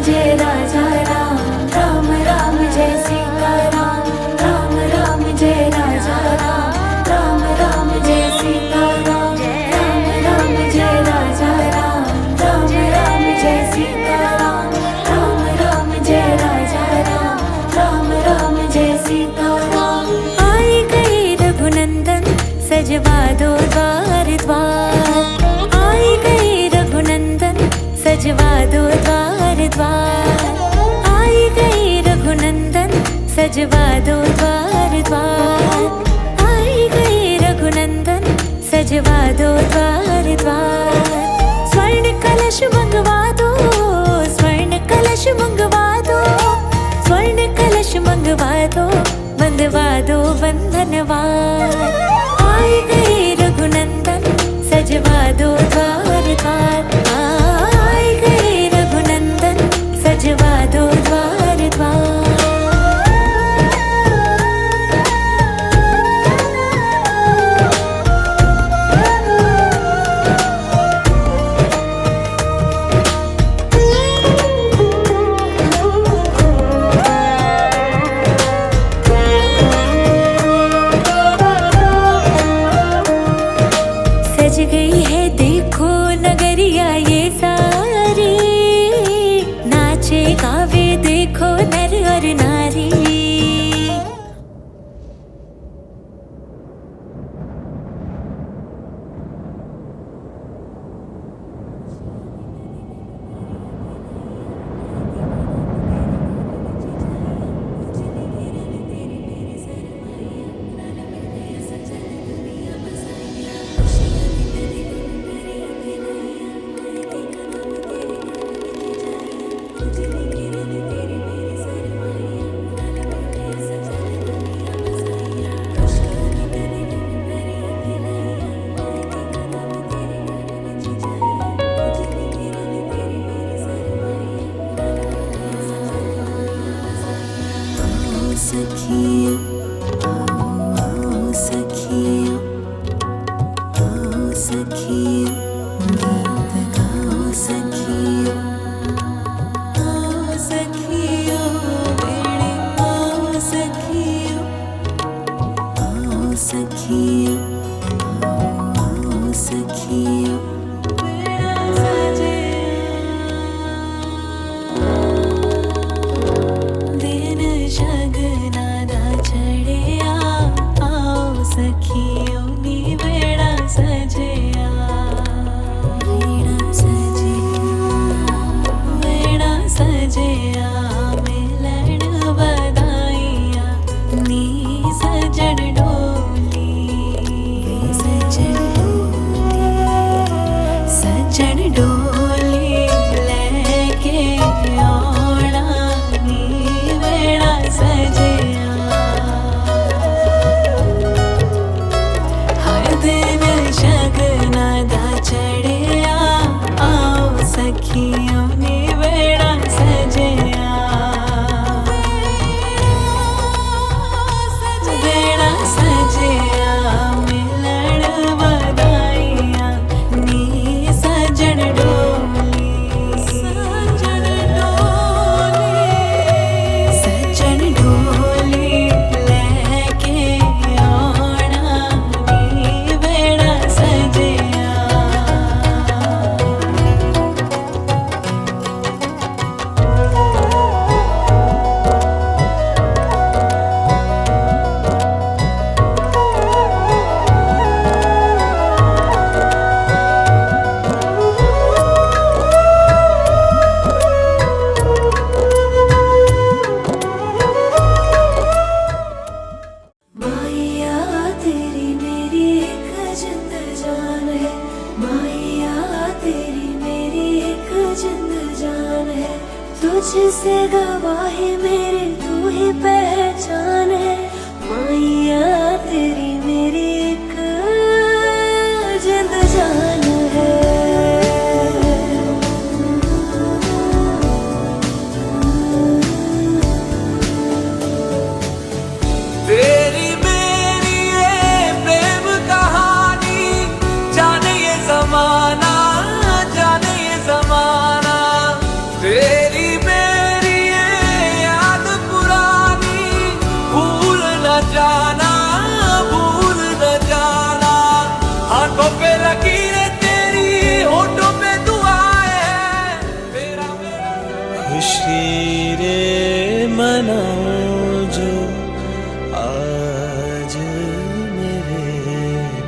जय राजा राम, राम राम जय सीता राम, राम राम जय राजा राम, राम राम जय सीता राम, राम राम जय राजा राम, राम राम जय सीता राम, राम राम जय राजा राम, राम राम जय सीता राम। आई गई रघुनंदन सजवा दो द्वार द्वार, आई गई रघुनंदन सजवा दो द्वार द्वार, आई गई रघुनंदन सजवा दो द्वार द्वार, आई गई रघुनंदन सजवा दो द्वार द्वार। स्वर्ण कलश मंगवा दो, स्वर्ण कलश मंगवा दो, स्वर्ण कलश मंगवा दो, बंधवा दो बंधनवार। आई गई रघुनंदन सजवा दो द्वार द्वार, आई गई रघुनंदन सजवा दो द्वार द्वार। सज गई है देखो नगरिया ये सारी, नाचे गावे देखो नर और नारी। सखियों ओ सखियों ओ सखियों, गीत गाओ सखियों ओ सखियों, बेड़े पाओ सखियों ओ सखियों ओ सखियों। सखियों नी बेड़ा सजया, बेड़ा सजया, बेड़ा सजया, मिलन बधाइया नी सजन डोली, सजन डोली, सजन डोली लेके आना नी बेड़ा सजया। चढ़िया आओ सखियों ने बेड़ा सजया, बेड़ा सजया, मिलन बधाइया नी सजन डोली। माया तेरी मेरी एक जिंद जान है, तुझसे गवाही मेरी तू ही पहचान है। माया तेरी मेरी एक जिंद जान है। तेरी मेरी ये प्रेम कहानी, जाने ये जमाना, जाने ये जमाना। तेरी मेरी ये याद पुरानी, भूल न जाना, भूल न जाना। हाथों पे लकीरें तेरी, होठों पे दुआएं, मेरा मेरा खुशी रे मनाओ जो आज मेरे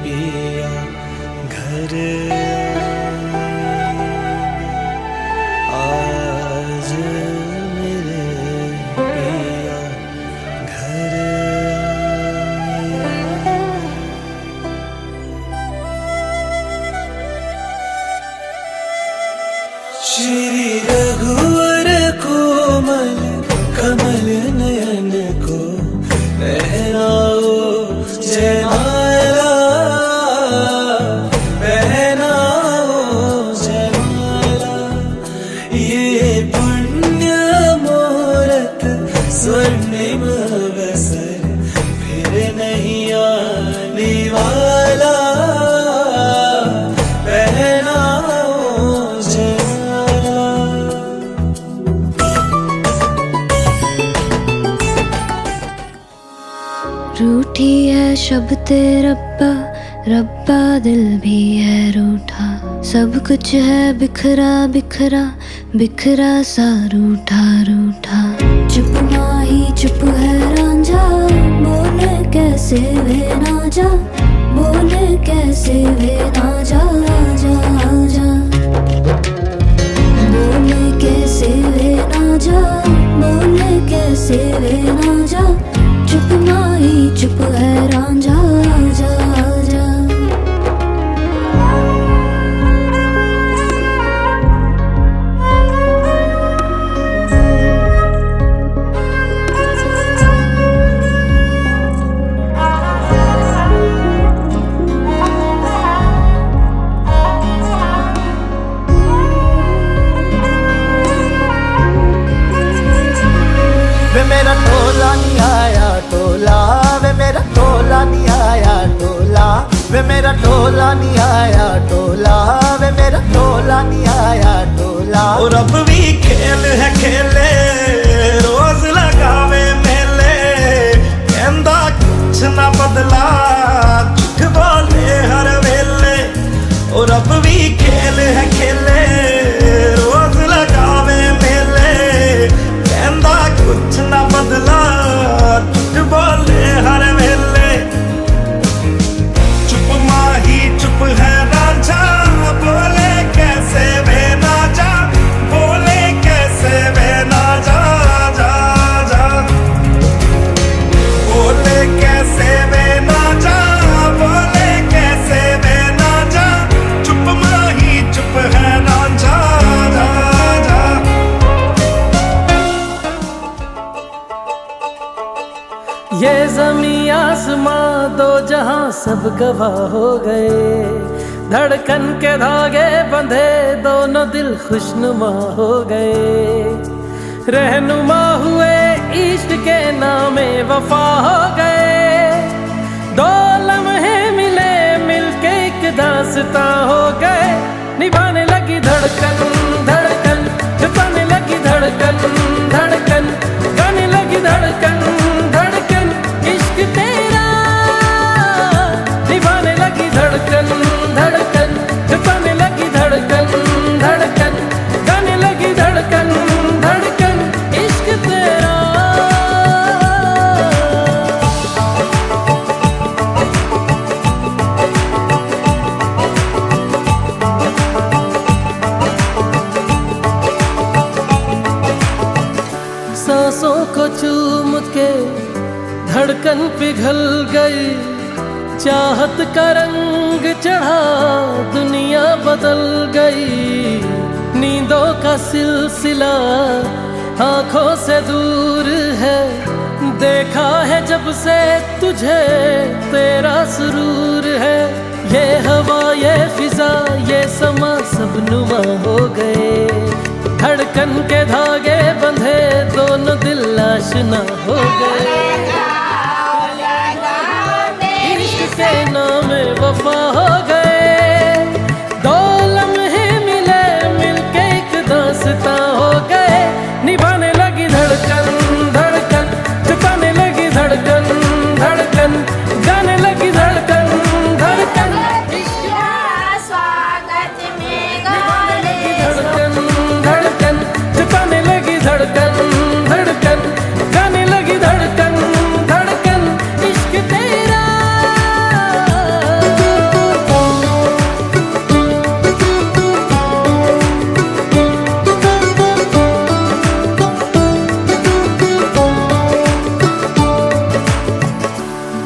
पिया घर आज मेरे पिया घर श्री रघुवर कोमल कमल नयन को पहनाओ जयमाला, पहनाओ जयमाला। ये पुण्य मुहूर्त स्वर्णिम अवसर फिर नहीं आने वाला, पहनाओ जयमाला। रूठी है शब्द रब्बा, रब्बा दिल भी है रूठा। सब कुछ है बिखरा बिखरा, बिखरा सा रूठा रूठा। चुप माही चुप है रांझा, बोले कैसे वे ना जा, बोले कैसे वे ना जा जा जा। बोले कैसे वे ना जा, बोले कैसे वे ना जा। चुप माही चुप है रांझा जा जा। वे मेरा टोला नहीं आया टोला, वे मेरा टोला नहीं आया टोला। वे मेरा टोला नहीं आया टोला, वे मेरा टोला नहीं आया टोला। और अब भी खेल है खेले, रोज लगावे मेले। कहंदा कुछ ना बदला, झूठ बोले हर वेले। और अब भी खेल है खेले, रोज लगावे मेले। कहंदा कुछ ना बदला, झूठ बोले हर वेले। चुप माही चुप है रांझा, बोले कैसे वे ना जा, बोले कैसे वे ना जा जा जा। बोले कैसे वे ना जा, बोले कैसे वे ना जा। चुप माही चुप है रांझा जा जा। ये ज़मीं आसमां दो जहां सब गवाह हो गए। धड़कन के धागे बंधे दोनों दिल खुशनुमा हो गए। रहनुमा हुए इश्क के नामे वफा हो गए। दो लम्हे मिले मिलके एक दास्तां हो गए। निभाने लगी धड़कन धड़कन, छुपाने लगी धड़कन धड़कन। गाने लगी धड़कन धड़कन, इश्क तेरा निभाने लगी धड़कन धड़कन। छुपाने लगी धड़कन धड़कन, गाने लगी धड़कन धड़कन, इश्क तेरा। सांसों को चूम के धड़कन पिघल गई। चाहत का रंग चढ़ा दुनिया बदल गई, नींदों का सिलसिला आंखों से दूर है। देखा है जब से तुझे तेरा सुरूर है। ये हवा ये फिजा ये समा सब नुमा हो गए। धड़कन के धागे बंधे दोनों दिल आशना हो गए। इश्क के नाम वफा हो गए। दो लम्हे मिले मिलके एक दास्तां हो गए। निभाने लगी धड़कन धड़कन, जताने लगी धड़कन धड़कन, गाने लगी धड़कन धड़कन। स्वागत में धड़कन धड़कन, जताने लगी धड़कन धड़कन, गाने लगी धड़कन धड़कन। इश्क तेरा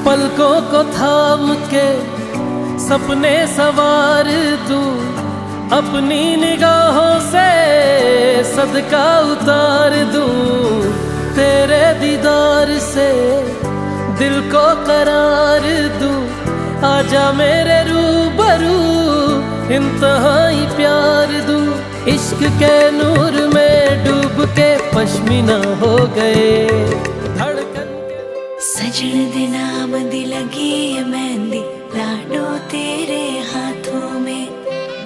पलकों को थाम के सपने सवार दूं, अपनी निगाहों से सदका उतार दूं। तेरे दीदार से दिल को करार दूं। आजा मेरे रूबरू इंतहाई प्यार दूं। इश्क के नूर में डूब के पश्मीना हो गए। धड़कन सजन दे नाम दी लगी है मेहंदी, लाडो तेरे हाथों में।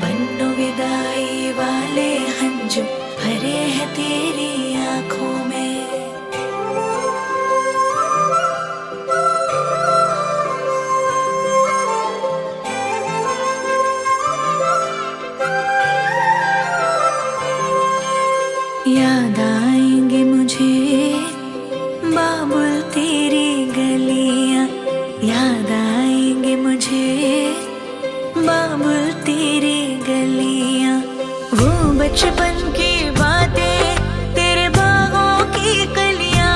बन्नो विदाई वाले हंजू भरे हैं तेरी आंखों में। याद आएंगे मुझे बाबुल तेरी गलियां, याद आएंगे मुझे बाबुल तेरी गलियां। वो बचपन की बातें तेरे बागों की कलियां,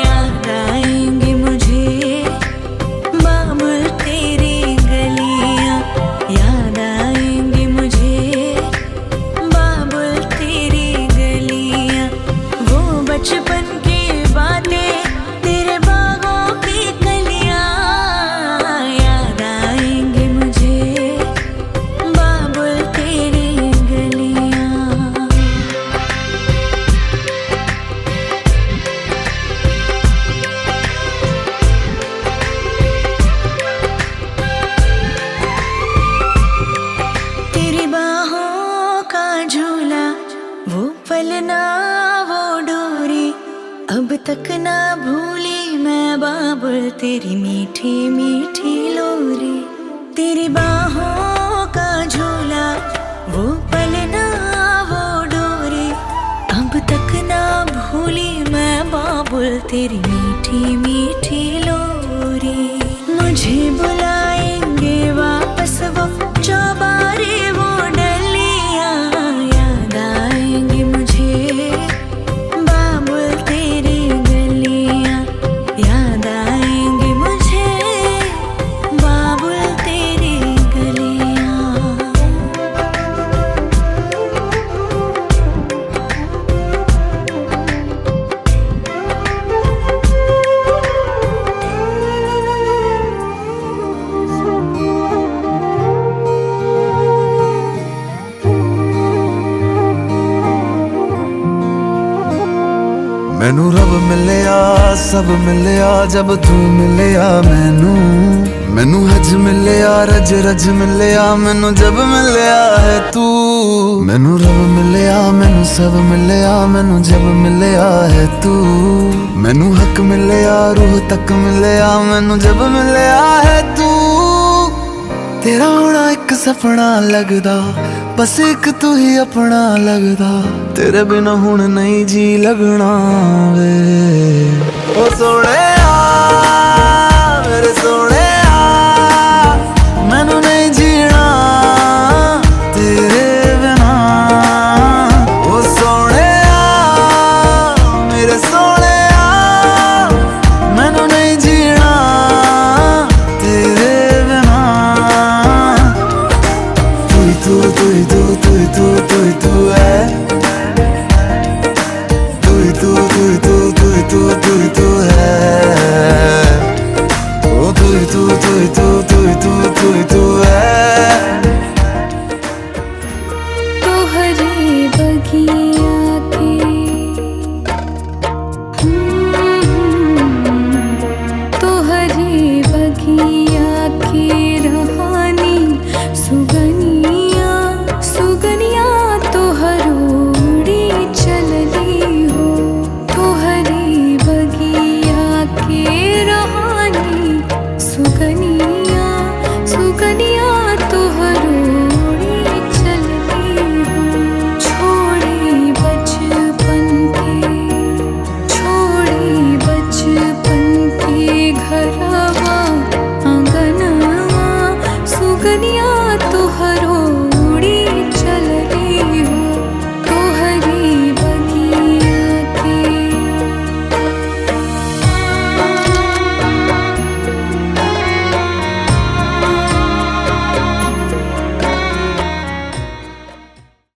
याद आएंगे मुझे बाबुल तेरी गलियां। याद आएंगे मुझे बाबुल तेरी गलियां। वो बचपन की बातें तेरे बागों की कलियां, याद आएंगे मुझे बाबुल तेरी गलियां। तेरी बाहों का झूला वो पलना वो डोरी, अब तक ना भूली मैं बाबुल तेरी मीठी मीठी लोरी। तेरी बाहों का झूला वो पलना वो डोरी, अब तक ना भूली मैं बाबुल तेरी मीठी मीठी लोरी। मुझे बुलाएंगे वापस वो चौबारे वो डलियां, याद आएंगे मुझे बाबुल तेरी गलियां। याद आएंगे मुझे बाबुल तेरी गलियां। मैनू रब मिलिया सब मिलिया जब तू मिलिया मैनू। मैनू हज मिलिया रज रज मिलिया मैनू जब मिलिया है तू। मैनू रब मिलिया मैनू सब मिलिया मैनू जब मिलिया है तू। मैनू हक मिलिया रूह तक मिलिया मैनू जब मिलिया है तू। तेरा होना एक सपना लगदा, बस एक तू ही अपना लगदा। तेरे बिना हुण नहीं जी लगना वे ओ सोहणिया।